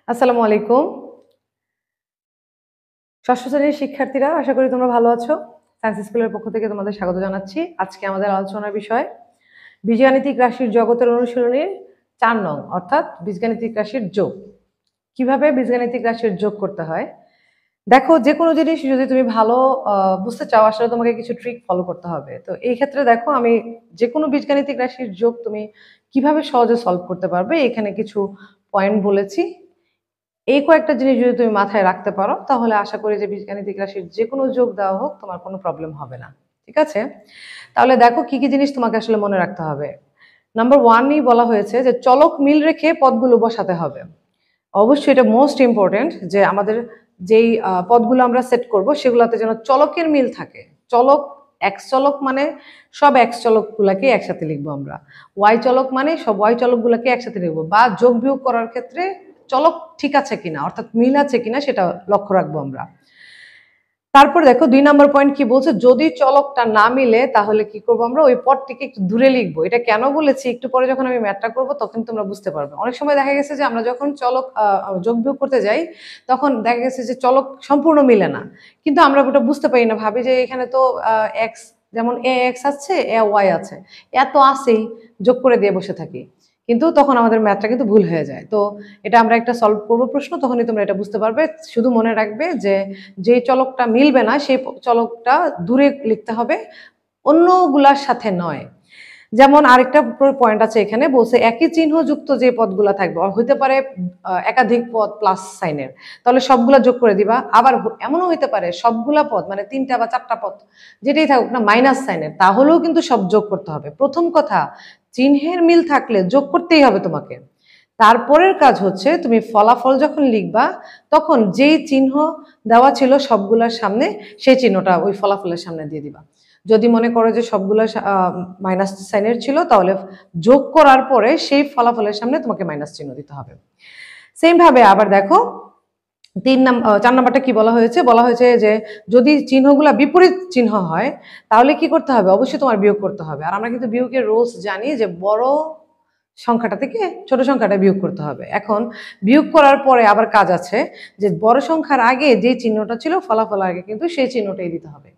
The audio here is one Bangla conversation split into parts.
আসসালামু আলাইকুম। ষষ্ঠ শ্রেণীর শিক্ষার্থীরা, আশা করি তোমরা ভালো আছো। সায়েন্স স্কুলের পক্ষ থেকে তোমাদের স্বাগত জানাচ্ছি। আজকে আমাদের আলোচনার বিষয় বীজগাণিতিক রাশির জগতের অনুশীলনীর ৪ নং, অর্থাৎ বীজগাণিতিক রাশির যোগ। কিভাবে বীজগাণিতিক রাশির যোগ করতে হয়। দেখো, যে কোনো জিনিস যদি তুমি ভালো বুঝতে চাও, আসলে তোমাকে কিছু ট্রিক ফলো করতে হবে। তো এই ক্ষেত্রে দেখো, আমি যে কোনো বীজগাণিতিক রাশির যোগ তুমি কিভাবে সহজে সলভ করতে পারবে এখানে কিছু পয়েন্ট বলেছি। এই কয়েকটা জিনিস যদি তুমি মাথায় রাখতে পারো, তাহলে আশা করি যে বীজগাণিতিক রাশির যে কোনো যোগ দেওয়া হোক তোমার কোনো প্রবলেম হবে না। ঠিক আছে, তাহলে দেখো কি কি জিনিস তোমাকে আসলে মনে রাখতে হবে। নাম্বার 1ই বলা হয়েছে যে চলক মিল রেখে পদগুলো বসাতে হবে। অবশ্যই এটা মোস্ট ইম্পর্টেন্ট যে আমাদের যেই পদগুলো আমরা সেট করব সেগুলোতে যেন চলকের মিল থাকে। চলক এক্স চলক মানে সব এক্স চলকগুলোকে একসাথে লিখবো আমরা, ওয়াই চলক মানে সব ওয়াই চলকগুলোকে একসাথে লিখবো, বা যোগ বিয়োগ করার ক্ষেত্রে চলক ঠিক আছে কিনা, অর্থাৎ মিল আছে কিনা সেটা লক্ষ্য রাখবো আমরা। তারপর দেখো 2 নম্বর পয়েন্ট কি বলছে, যদি চলকটা না মিলে তাহলে কি করবো আমরা, ওই পদটিকে একটু দূরে লিখবো। এটা কেন বলেছি একটু পরে যখন আমি ম্যাথটা করবো তখন তোমরা বুঝতে পারবে। অনেক সময় দেখা গেছে যে আমরা যখন চলক যোগ বিয়োগ করতে যাই তখন দেখা গেছে যে চলক সম্পূর্ণ মিলে না, কিন্তু আমরা ওটা বুঝতে পারি না, ভাবি যে এখানে তো এক্স, যেমন এ এক্স আছে, এ ওয়াই আছে, এত আছেই, যোগ করে দিয়ে বসে থাকি, কিন্তু তখন আমাদের ম্যাথটা কিন্তু ভুল হয়ে যায়। তো এটা আমরা একটা সলভ করবো প্রশ্ন, তখনই তোমরা এটা বুঝতে পারবে। শুধু মনে রাখবে যে যেই চলকটা মিলবে না সেই চলকটা দূরে লিখতে হবে, অন্যগুলার সাথে নয়। যেমন আরেকটা পয়েন্ট আছে, এখানে বলছে একই চিহ্ন যুক্ত যে পদগুলা থাকবে, হইতে পারে একাধিক পদ প্লাস সাইনের, তাহলে সবগুলা যোগ করে দিবা। আবার এমনও হইতে পারে সবগুলা পদ মানে 3টা বা 4টা পদ যেটাই থাকুক না মাইনাস সাইনের, তাহলেও কিন্তু সব যোগ করতে হবে। প্রথম কথা, চিহ্নের মিল থাকলে যোগ করতেই হবে তোমাকে। তারপরের কাজ হচ্ছে তুমি ফলাফল যখন লিখবা তখন যেই চিহ্ন দেওয়া ছিল সবগুলোর সামনে সেই চিহ্নটা ওই ফলাফলের সামনে দিয়ে দিবা। যদি মনে করো যে সবগুলো মাইনাস সাইনের ছিল, তাহলে যোগ করার পরে সেই ফলাফলের সামনে তোমাকে মাইনাস চিহ্ন দিতে হবে। সেম ভাবে আবার দেখো 4 নাম্বারটা কি বলা হয়েছে, বলা হয়েছে যে যদি চিহ্নগুলা বিপরীত চিহ্ন হয় তাহলে কি করতে হবে, অবশ্যই তোমার বিয়োগ করতে হবে। আর আমরা কিন্তু বিয়োগের রুলস জানি যে বড় সংখ্যাটা থেকে ছোট সংখ্যাটা বিয়োগ করতে হবে। এখন বিয়োগ করার পরে আবার কাজ আছে যে বড় সংখ্যার আগে যে চিহ্নটা ছিল ফলাফল আগে কিন্তু সেই চিহ্নটাই দিতে হবে।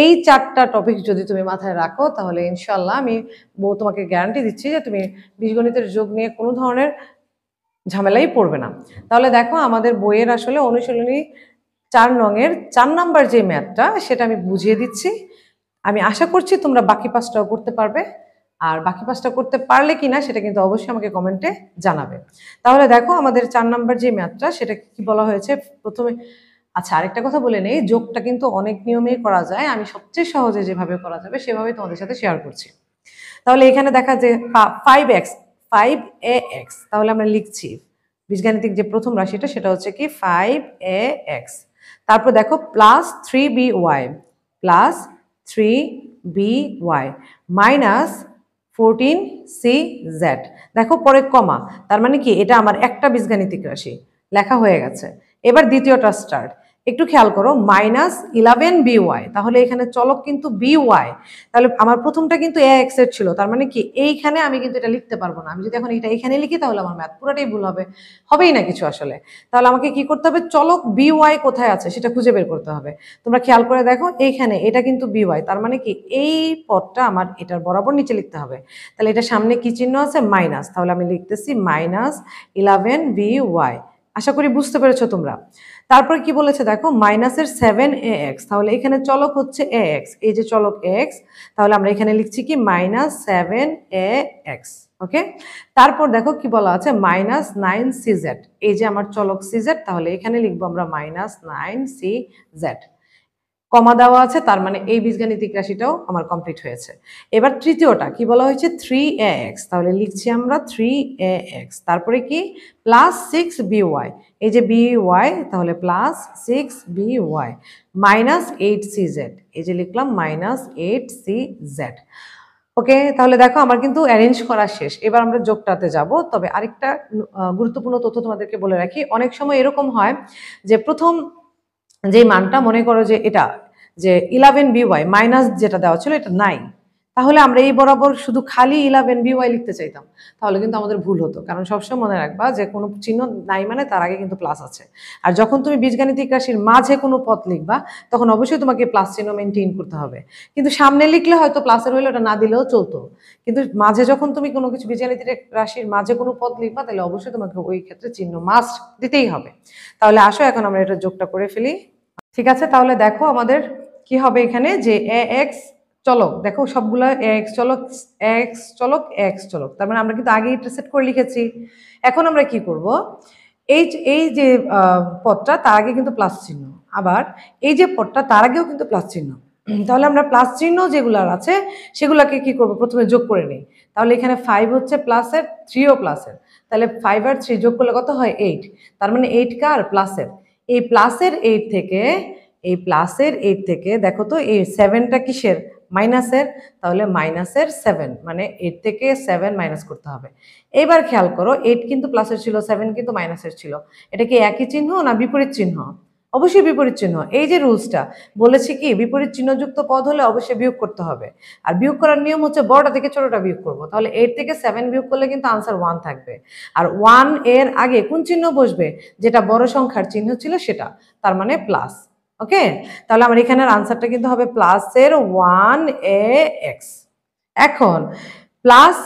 এই 4টা টপিক যদি তুমি মাথায় রাখো তাহলে ইনশাল্লাহ আমি তোমাকে গ্যারান্টি দিচ্ছি যে তুমি বীজগণিতের যোগ নিয়ে কোনো ধরনের ঝামেলাই পড়বে না। তাহলে দেখো, আমাদের বইয়ের আসলে অনুশীলনী 4 নং-এর 4 নাম্বার যে ম্যাথটা সেটা আমি বুঝিয়ে দিচ্ছি। আমি আশা করছি তোমরা বাকি 5টাও করতে পারবে। আর বাকি 5টা করতে পারলে কিনা সেটা কিন্তু অবশ্যই আমাকে কমেন্টে জানাবে। তাহলে দেখো, আমাদের 4 নাম্বার যে ম্যাথটা সেটা কি বলা হয়েছে প্রথমে। আচ্ছা, আরেকটা কথা বলে নেই, যোগটা কিন্তু অনেক নিয়মেই করা যায়, আমি সবচেয়ে সহজে যেভাবে করা যাবে সেভাবেই তোমাদের সাথে শেয়ার করছি। তাহলে এখানে দেখা যে 5x 5ax, তাহলে আমরা লিখছি বীজগাণিতিক যে প্রথম রাশিটা সেটা হচ্ছে কি 5ax। তারপর দেখো plus 3by plus 3by minus 14cz। দেখো পরে কমা, তার মানে কি এটা আমার একটা বীজগাণিতিক রাশি লেখা হয়ে গেছে। এবার দ্বিতীয়টা স্টার্ট, একটু খেয়াল করো, -11by, তাহলে এখানে চলক কিন্তু by, তাহলে আমার প্রথমটা কিন্তু ax এর ছিল, তার মানে কি এইখানে আমি কিন্তু এটা লিখতে পারবো না। আমি যদি এখন এটা এখানে লিখি তাহলে আমার ম্যাথ পুরোটাই ভুল হবে, হবেই না কিছু আসলে। তাহলে আমাকে কি করতে হবে, চলক by কোথায় আছে সেটা খুঁজে বের করতে হবে। তোমরা খেয়াল করে দেখো, এইখানে এটা কিন্তু by, তার মানে কি এই পদটা আমার এটার বরাবর নিচে লিখতে হবে। তাহলে এটা সামনে কি চিহ্ন আছে, মাইনাস, তাহলে আমি লিখতেছি -11by। আশা করি বুঝতে পেরেছো তোমরা। তারপর কি বলেছে দেখো, মাইনাসের 7ax, তাহলে এখানে চলক হচ্ছে ax, এই যে চলক x, তাহলে আমরা এখানে লিখছি কি -7ax। ওকে, তারপর দেখো কি বলা আছে, -9cz, এই যে আমার চলক cz, তাহলে এখানে লিখবো আমরা -9cz। কমা দেওয়া আছে, তার মানে এই বীজগাণিতিক রাশিটাও আমার কমপ্লিট হয়েছে। এবার তৃতীয়টা কি বলা হয়েছে, 3ax, তাহলে লিখছি আমরা 3ax, তারপরে কি প্লাস 6by, এই যে by, তাহলে প্লাস 6by মাইনাস 8cz, এই যে লিখলাম -8cz। ওকে, তাহলে দেখো আমার কিন্তু অ্যারেঞ্জ করা শেষ। এবার আমরা যোগটাতে যাব। তবে আরেকটা গুরুত্বপূর্ণ তথ্য তোমাদেরকে বলে রাখি, অনেক সময় এরকম হয় যে প্রথম যে মানটা মনে করো যে এটা যে 11by মাইনাস যেটা দেওয়া ছিল এটা নাই, তাহলে আমরা এই বরাবর শুধু খালি 11by লিখতে চাইতাম, তাহলে কিন্তু আমাদের ভুল হতো। কারণ সবসময় মনে রাখবা যে কোনো চিহ্ন নাই মানে তার আগে কিন্তু প্লাস আছে। আর যখন তুমি বীজগাণিতিক রাশির মাঝে কোনো পদ লিখবা তখন অবশ্যই তোমাকে প্লাস চিহ্ন মেনটেন করতে হবে। কিন্তু সামনে লিখলে হয়তো প্লাসের হইলে ওটা না দিলেও চলতো, কিন্তু মাঝে যখন তুমি কোনো কিছু বীজগাণিতিক রাশির মাঝে কোনো পদ লিখবা তাহলে অবশ্যই তোমাকে ওই ক্ষেত্রে চিহ্ন মাস্ট দিতেই হবে। তাহলে আসো এখন আমরা এটা যোগটা করে ফেলি। ঠিক আছে, তাহলে দেখো আমাদের কি হবে এখানে, যে ax চলক, দেখো সবগুলা ax চলক x চলক x চলক, তার মানে আমরা কিন্তু আগে ইন্টারসেক্ট করে লিখেছি। এখন আমরা কি করব, এই এই যে পদটা তার আগে কিন্তু প্লাস চিহ্ন, আবার এই যে পদটা তার আগেও কিন্তু প্লাস চিহ্ন। তাহলে আমরা প্লাস চিহ্ন যেগুলার আছে সেগুলাকে কি করব, প্রথমে যোগ করে নিই। তাহলে এখানে 5 হচ্ছে প্লাসের, 3ও প্লাসের, তাহলে 5 আর 3 যোগ করলে কত হয় 8। তার মানে 8 কার, প্লাসের। এই প্লাসের 8 থেকে, এই প্লাসের 8 থেকে দেখো তো এই 7টা কিসের, মাইনাসের, তাহলে মাইনাসের 7, মানে 8 থেকে 7 মাইনাস করতে হবে। এবার খেয়াল করো 8 কিন্তু প্লাসের ছিল, 7 কিন্তু মাইনাসের ছিল, এটা কি একই চিহ্ন না বিপরীত চিহ্ন? অবশ্যই বিপরীত চিহ্ন। এই যে রুলসটা বলেছি কি, বিপরীত চিহ্নযুক্ত পদ হলে অবশ্যই বিয়োগ করতে হবে। আর বিয়োগ করার নিয়ম হচ্ছে বড়টা থেকে ছোটটা বিয়োগ করবো। তাহলে 8 থেকে 7 বিয়োগ করলে কিন্তু আনসার 1 থাকবে। আর 1 এর আগে কোন চিহ্ন বসবে, যেটা বড় সংখ্যার চিহ্ন ছিল সেটা, তার মানে প্লাস। ওকে, তাহলে আমার এখানের আনসারটা কিন্তু হবে প্লাসের 1ax। এখন প্লাস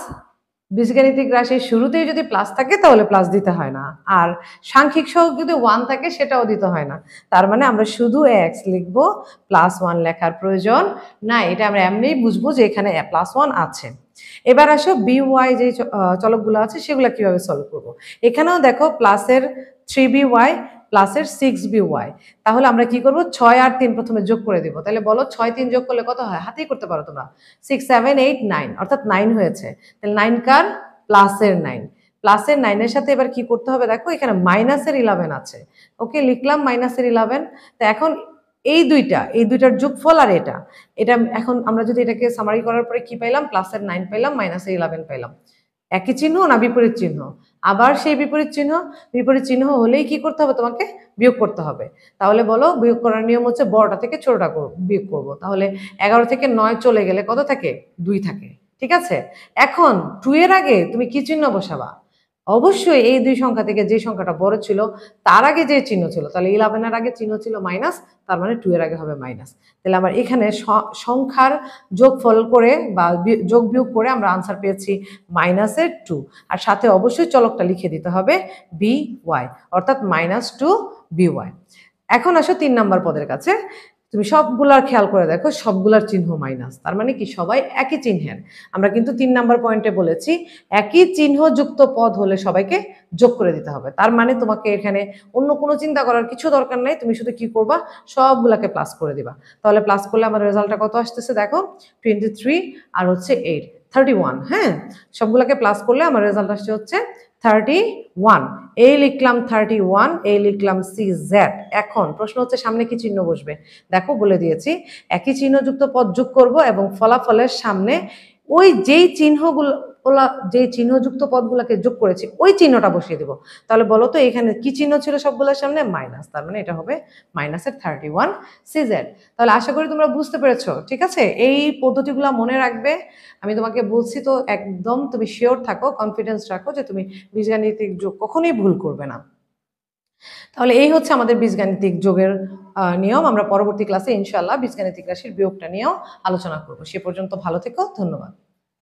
বীজগাণিতিক রাশির শুরুতেই যদি প্লাস থাকে তাহলে প্লাস দিতে হয় না, আর সাংখ্যিক সহগ যদি 1 থাকে সেটাও দিতে হয় না। তার মানে আমরা শুধু x লিখবো, প্লাস 1 লেখার প্রয়োজন নাই। এটা আমরা এমনিই বুঝবো যে এখানে প্লাস 1 আছে। এবার আসো by যে চলকগুলো আছে সেগুলো কিভাবে সলভ করব। এখানেও দেখো প্লাসের 3by প্লাসের 6by, তাহলে আমরা কি করব, 6 আর 3 প্রথমে যোগ করে দিব। তাহলে বলো 6 3 যোগ করলে কত হয়, হাতেই করতে পারো তোমরা, 6 7 8 9, অর্থাৎ 9 হয়েছে। তাহলে 9 কার, প্লাসের 9। প্লাসের 9 এর সাথে এবার কি করতে হবে, দেখো এখানে মাইনাসের 11 আছে। ওকে, লিখলাম মাইনাসের 11। তো এখন এই দুইটার যোগফল আর এটা, এখন আমরা যদি এটাকে সামারি করার পরে কি পাইলাম, প্লাসের 9 পাইলাম, মাইনাসের 11 পাইলাম। একই চিহ্ন না বিপরীত চিহ্ন? আবার সেই বিপরীত চিহ্ন, বিপরীত চিহ্ন হলেই কি করতে হবে, তোমাকে বিয়োগ করতে হবে। তাহলে বলো, বিয়োগ করার নিয়ম হচ্ছে বড়টা থেকে ছোটটা বিয়োগ করব। তাহলে 11 থেকে 9 চলে গেলে কত থাকে, 2 থাকে। ঠিক আছে, এখন 2 এর আগে তুমি কি চিহ্ন বসাবা, অবশ্যই এই দুই সংখ্যা থেকে যে সংখ্যাটা বড় ছিল তার আগে যে চিহ্ন ছিল, তাহলে 11 এর আগে চিহ্ন ছিল মাইনাস, তার মানে 2 এর আগে হবে মাইনাস। তাহলে আমার এখানে সংখ্যার যোগফল করে বা যোগ বিয়োগ করে আমরা আনসার পেয়েছি মাইনাসের 2, আর সাথে অবশ্যই চলকটা লিখে দিতে হবে by, অর্থাৎ -2by। এখন আসো 3 নাম্বার পদের কাছে। তুমি সবগুলার খেয়াল করে দেখো, সবগুলার চিহ্ন মাইনাস, তার মানে কি সবাই একই চিহ্নের। আমরা কিন্তু 3 নাম্বার পয়েন্টে বলেছি একই চিহ্নযুক্ত পদ হলে সবাইকে যোগ করে দিতে হবে। তার মানে তোমাকে এখানে অন্য কোনো চিন্তা করার কিছু দরকার নাই, তুমি শুধু কি করবা, সবগুলাকে প্লাস করে দিবা। তাহলে প্লাস করলে আমার রেজাল্টটা কত আসতেছে দেখো, 23 আর হচ্ছে 8, 31। হ্যাঁ, সবগুলাকে প্লাস করলে আমার রেজাল্ট আসছে হচ্ছে 31। এই লিখলাম 31, এই লিখলাম CZ। এখন প্রশ্ন হচ্ছে সামনে কি চিহ্ন বসবে, দেখো বলে দিয়েছি একই চিহ্নযুক্ত পদ যোগ করব এবং ফলাফলের সামনে ওই যেই চিহ্নগুলো, যেই চিহ্নযুক্ত পদগুলোকে যোগ করেছি ওই চিহ্নটা বসিয়ে দেব। তাহলে বলো তো এখানে কি চিহ্ন ছিল সবগুলোর সামনে, মাইনাস, তার মানে এটা হবে মাইনাসের 31 CZ। তাহলে আশা করি তোমরা বুঝতে পেরেছো। ঠিক আছে, এই পদ্ধতিগুলো মনে রাখবে। আমি তোমাকে বলছি তো, একদম তুমি শিওর থাকো, কনফিডেন্স রাখো যে তুমি বীজগাণিতিক যোগ কখনোই ভুল করবে না। তাহলে এই হচ্ছে আমাদের বীজগাণিতিক যোগের নিয়ম। আমরা পরবর্তী ক্লাসে ইনশাআল্লাহ বীজগাণিতিক রাশির বিয়োগটা নিয়েও আলোচনা করব। সে পর্যন্ত ভালো থেকো, ধন্যবাদ।